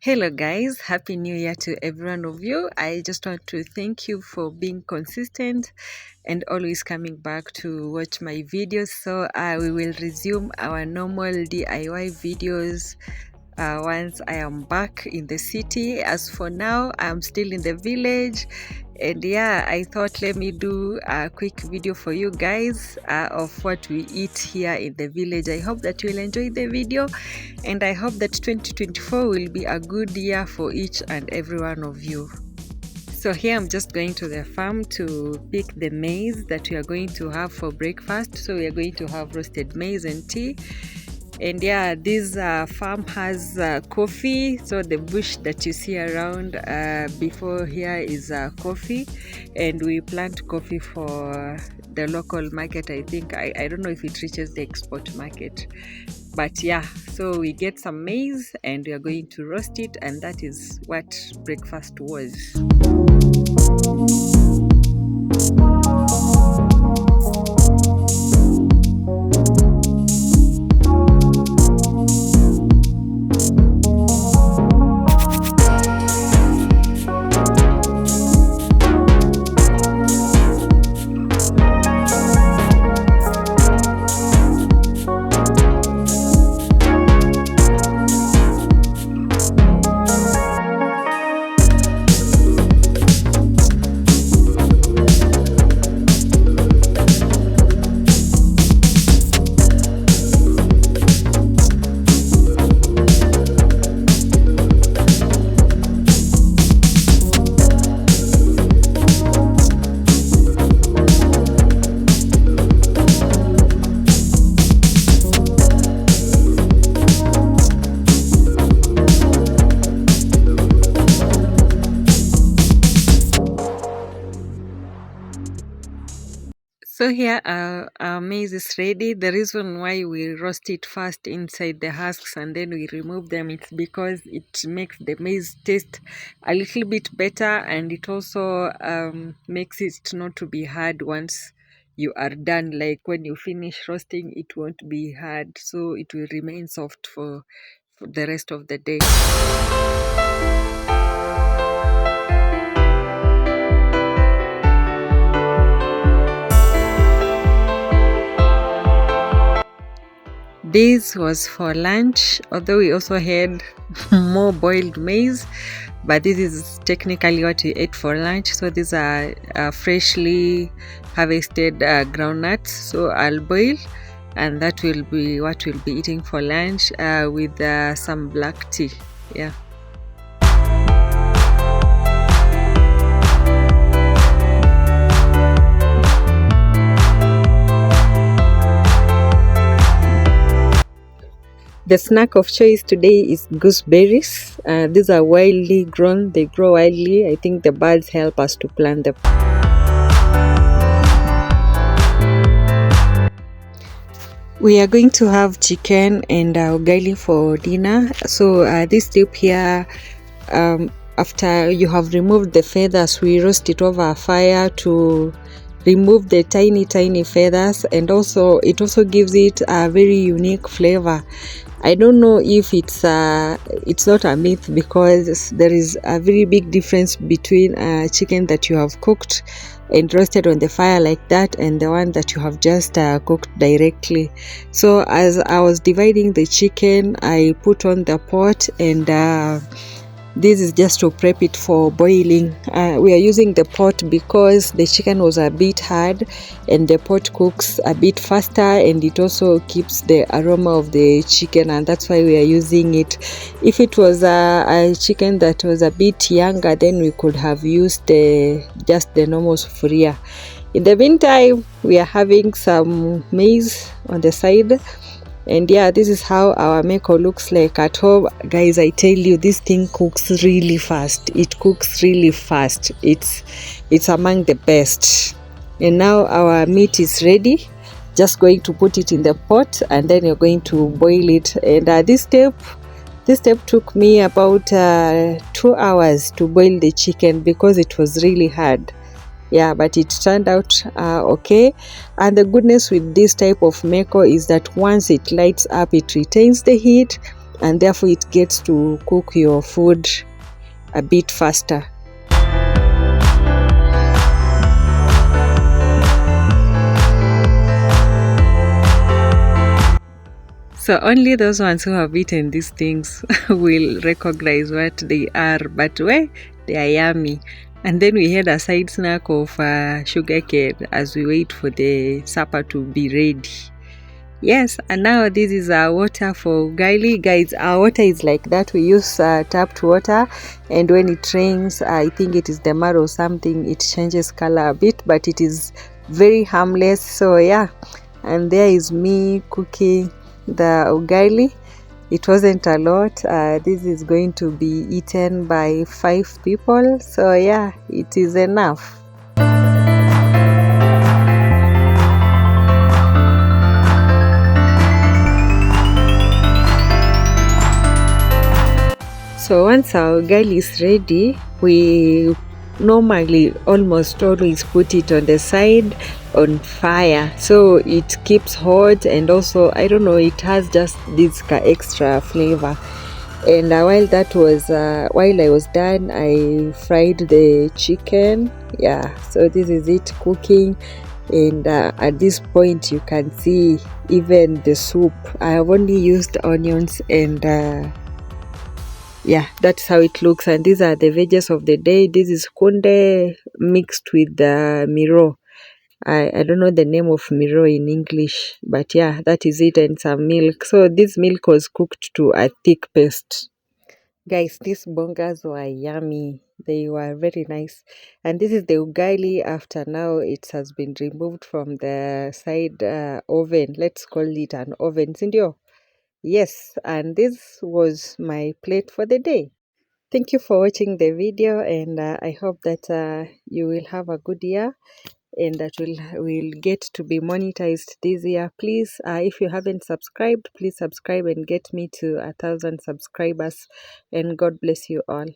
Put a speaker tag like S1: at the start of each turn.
S1: Hello guys, happy new year to every one of you. I just want to thank you for being consistent and always coming back to watch my videos. So we will resume our normal DIY videos once I am back in the city. As for now, I'm still in the village, and yeah, I thought let me do a quick video for you guys of what we eat here in the village. I hope that you will enjoy the video, and I hope that 2024 will be a good year for each and every one of you. So here I'm just going to the farm to pick the maize that we are going to have for breakfast. So we are going to have roasted maize and tea. And yeah, this farm has coffee. So the bush that you see around before here is coffee, and we plant coffee for the local market. I think I don't know if it reaches the export market, but yeah, so we get some maize and we are going to roast it, and that is what breakfast was. So here our maize is ready. The reason why we roast it first inside the husks and then we remove them, it's because it makes the maize taste a little bit better, and it also makes it not to be hard once you are done. Like when you finish roasting, it won't be hard, so it will remain soft for the rest of the day. This was for lunch, although we also had more boiled maize, but this is technically what we ate for lunch. So these are freshly harvested groundnuts, so I'll boil, and that will be what we'll be eating for lunch with some black tea. Yeah. The snack of choice today is gooseberries. These are wildly grown, they grow wildly. I think the birds help us to plant them. We are going to have chicken and ugali for dinner. So this dip here, after you have removed the feathers, we roast it over a fire to remove the tiny feathers, and also it also gives it a very unique flavor. I don't know if it's not a myth, because there is a very big difference between chicken that you have cooked and roasted on the fire like that and the one that you have just cooked directly. So as I was dividing the chicken, I put on the pot, and this is just to prep it for boiling. We are using the pot because the chicken was a bit hard, and the pot cooks a bit faster, and it also keeps the aroma of the chicken, and that's why we are using it. If it was a chicken that was a bit younger, then we could have used just the normal sufuria. In the meantime, we are having some maize on the side. And yeah, this is how our meko looks like at home. Guys, I tell you, this thing cooks really fast. It cooks really fast. It's among the best. And now our meat is ready. Just going to put it in the pot, and then you're going to boil it. And this step took me about 2 hours to boil the chicken because it was really hard. Yeah, but it turned out okay. And the goodness with this type of meko is that once it lights up, it retains the heat, and therefore it gets to cook your food a bit faster. So only those ones who have eaten these things will recognize what they are, but they are yummy. And then we had a side snack of sugar cane as we wait for the supper to be ready. Yes, and now this is our water for ugali. Guys, our water is like that. We use tapped water, and when it rains, I think it is the mud or something, it changes color a bit, but it is very harmless. So yeah, and there is me cooking the ugali. It wasn't a lot. This is going to be eaten by 5 people, so yeah, it is enough. So once our ugali is ready, we normally almost always put it on the side on fire, so it keeps hot, and also I don't know, it has just this extra flavor. And while I was done, I fried the chicken. Yeah, so this is it cooking, and at this point you can see even the soup. I have only used onions, and yeah, that's how it looks. And these are the veggies of the day. This is kunde mixed with the miro. I don't know the name of miro in English, but yeah, that is it, and some milk. So this milk was cooked to a thick paste. Guys, these bongas were yummy. They were very nice. And this is the ugali after now it has been removed from the side oven. Let's call it an oven, Sindio. Yes, and this was my plate for the day. Thank you for watching the video, and I hope that you will have a good year, and that will get to be monetized this year. Please, if you haven't subscribed, please subscribe and get me to 1,000 subscribers, and God bless you all.